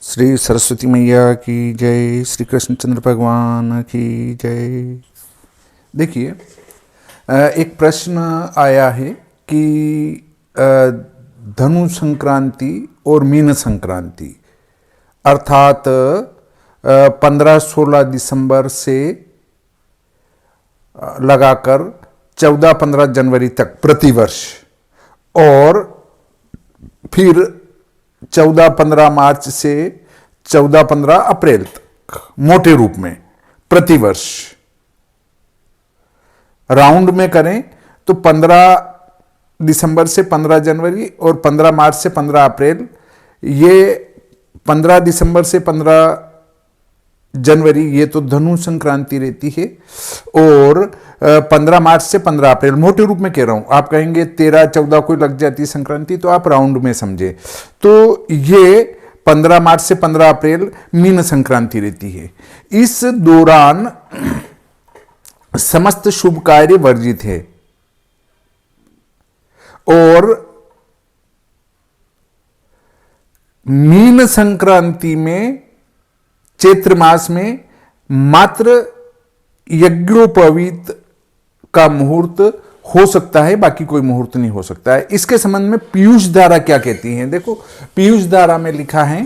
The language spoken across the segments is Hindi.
श्री सरस्वती मैया की जय, श्री कृष्णचंद्र भगवान की जय। देखिए, एक प्रश्न आया है कि धनु संक्रांति और मीन संक्रांति अर्थात 15-16 दिसंबर से लगाकर 14-15 जनवरी तक प्रतिवर्ष, और फिर 14-15 मार्च से 14-15 अप्रैल तक मोटे रूप में प्रतिवर्ष राउंड में करें तो 15 दिसंबर से 15 जनवरी और 15 मार्च से 15 अप्रैल, ये 15 दिसंबर से 15 जनवरी ये तो धनु संक्रांति रहती है, और 15 मार्च से 15 अप्रैल मोटे रूप में कह रहा हूं। आप कहेंगे 13-14 को लग जाती संक्रांति, तो आप राउंड में समझे, तो ये 15 मार्च से 15 अप्रैल मीन संक्रांति रहती है। इस दौरान समस्त शुभ कार्य वर्जित है, और मीन संक्रांति में चैत्र मास में मात्र यज्ञोपवीत का मुहूर्त हो सकता है, बाकी कोई मुहूर्त नहीं हो सकता है। इसके संबंध में पीयूष धारा क्या कहती है? देखो, पीयूष धारा में लिखा है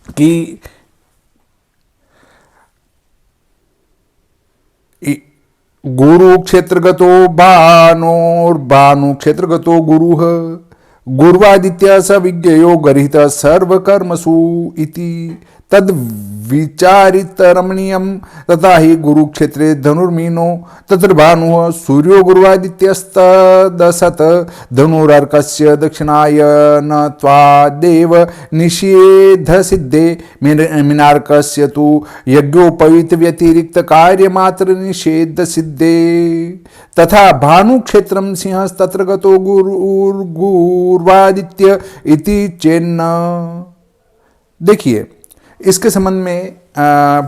कि गुरु क्षेत्रगतो भानोर भानु क्षेत्रगतो गुरुः गुर्वादित्य स विज्ञयो गरित सर्वकर्मसु इति तद विचारित रमणीयम तथा ही गुरुक्षेत्रे धनुर्मीनो तत्र भानुः सूर्यो गुर्वादित्यस्तदसत धनुरार्कस्य दक्षिणायनत्वादेव निषेध सिद्धे मीनार्कस्य तु यज्ञोपवीत व्यतिरिक्त कार्यमात्र निषेध सिद्धे तथा भानुक्षेत्रम सिंहस्तत्र गतो गुर्वादित्य इति चेन्न। देखिए, इसके संबंध में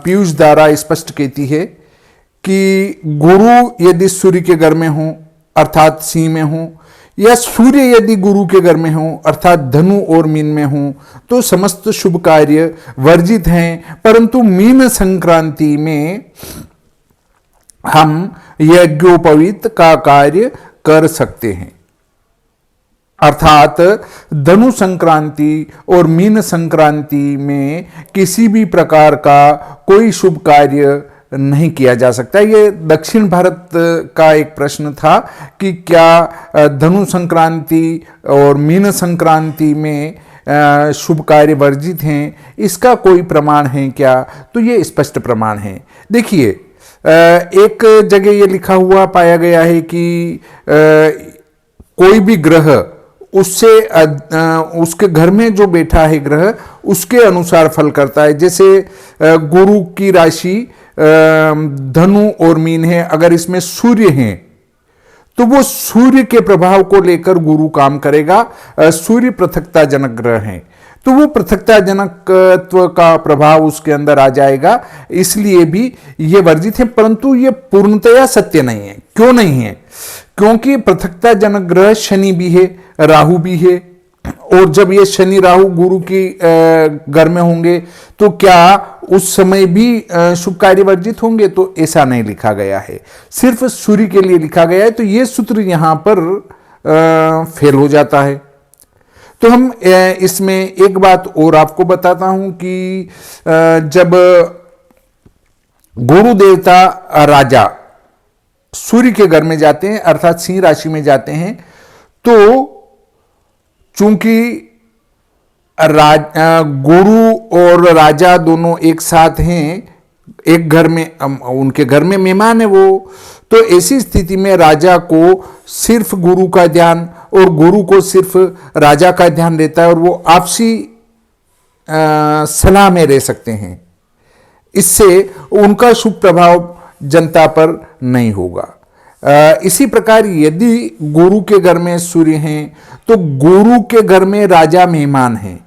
पीयूष धारा स्पष्ट कहती है कि गुरु यदि सूर्य के घर में हो अर्थात सिंह में हो, या सूर्य यदि गुरु के घर में हो अर्थात धनु और मीन में हो, तो समस्त शुभ कार्य वर्जित हैं। परंतु मीन संक्रांति में हम यज्ञोपवीत का कार्य कर सकते हैं, अर्थात धनु संक्रांति और मीन संक्रांति में किसी भी प्रकार का कोई शुभ कार्य नहीं किया जा सकता। ये दक्षिण भारत का एक प्रश्न था कि क्या धनु संक्रांति और मीन संक्रांति में शुभ कार्य वर्जित हैं, इसका कोई प्रमाण है क्या? तो ये स्पष्ट प्रमाण है। देखिए, एक जगह ये लिखा हुआ पाया गया है कि कोई भी ग्रह उससे उसके घर में जो बैठा है ग्रह उसके अनुसार फल करता है। जैसे गुरु की राशि धनु और मीन है, अगर इसमें सूर्य है तो वो सूर्य के प्रभाव को लेकर गुरु काम करेगा। सूर्य पृथकता जनक ग्रह है, तो वो पृथकता जनकत्व का प्रभाव उसके अंदर आ जाएगा, इसलिए भी ये वर्जित है। परंतु ये पूर्णतया सत्य नहीं है। क्यों नहीं है? क्योंकि पृथकता जनक ग्रह शनि भी है, राहु भी है, और जब ये शनि राहु गुरु की घर में होंगे तो क्या उस समय भी शुभ कार्य वर्जित होंगे? तो ऐसा नहीं लिखा गया है, सिर्फ सूर्य के लिए लिखा गया है। तो ये सूत्र यहां पर फेल हो जाता है। तो हम इसमें एक बात और आपको बताता हूं कि जब गुरु देवता राजा सूर्य के घर में जाते हैं अर्थात सिंह राशि में जाते हैं, तो चूंकि गुरु और राजा दोनों एक साथ हैं, एक घर में, उनके घर में मेहमान है वो, तो ऐसी स्थिति में राजा को सिर्फ गुरु का ध्यान और गुरु को सिर्फ राजा का ध्यान रहता है, और वो आपसी सलाह में रह सकते हैं। इससे उनका शुभ प्रभाव जनता पर नहीं होगा। इसी प्रकार यदि गुरु के घर में सूर्य हैं तो गुरु के घर में राजा मेहमान हैं,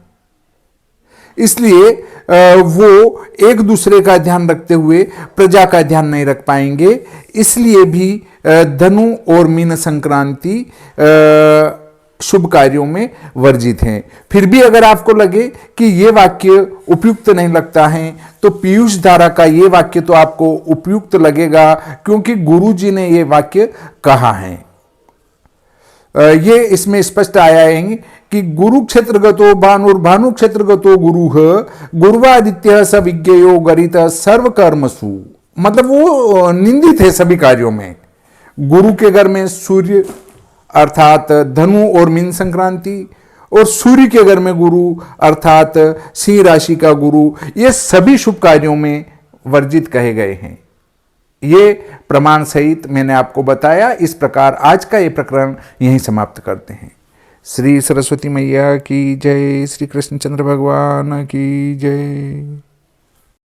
इसलिए वो एक दूसरे का ध्यान रखते हुए प्रजा का ध्यान नहीं रख पाएंगे। इसलिए भी धनु और मीन संक्रांति शुभ कार्यों में वर्जित हैं। फिर भी अगर आपको लगे कि ये वाक्य उपयुक्त नहीं लगता है तो पीयूष धारा का ये वाक्य तो आपको उपयुक्त लगेगा, क्योंकि गुरु जी ने ये वाक्य कहा है। ये इसमें स्पष्ट आया है कि गुरु क्षेत्रगतो भानुर्भानु क्षेत्रगतो गुरु गुरुवादित्य स विज्ञेयो गरित सर्व कर्मसु, मतलब वो निंदित है सभी कार्यों में। गुरु के घर में सूर्य अर्थात धनु और मीन संक्रांति, और सूर्य के घर में गुरु अर्थात सिंह राशि का गुरु, ये सभी शुभ कार्यों में वर्जित कहे गए हैं। ये प्रमाण सहित मैंने आपको बताया। इस प्रकार आज का ये प्रकरण यहीं समाप्त करते हैं। श्री सरस्वती मैया की जय, श्री कृष्णचंद्र भगवान की जय।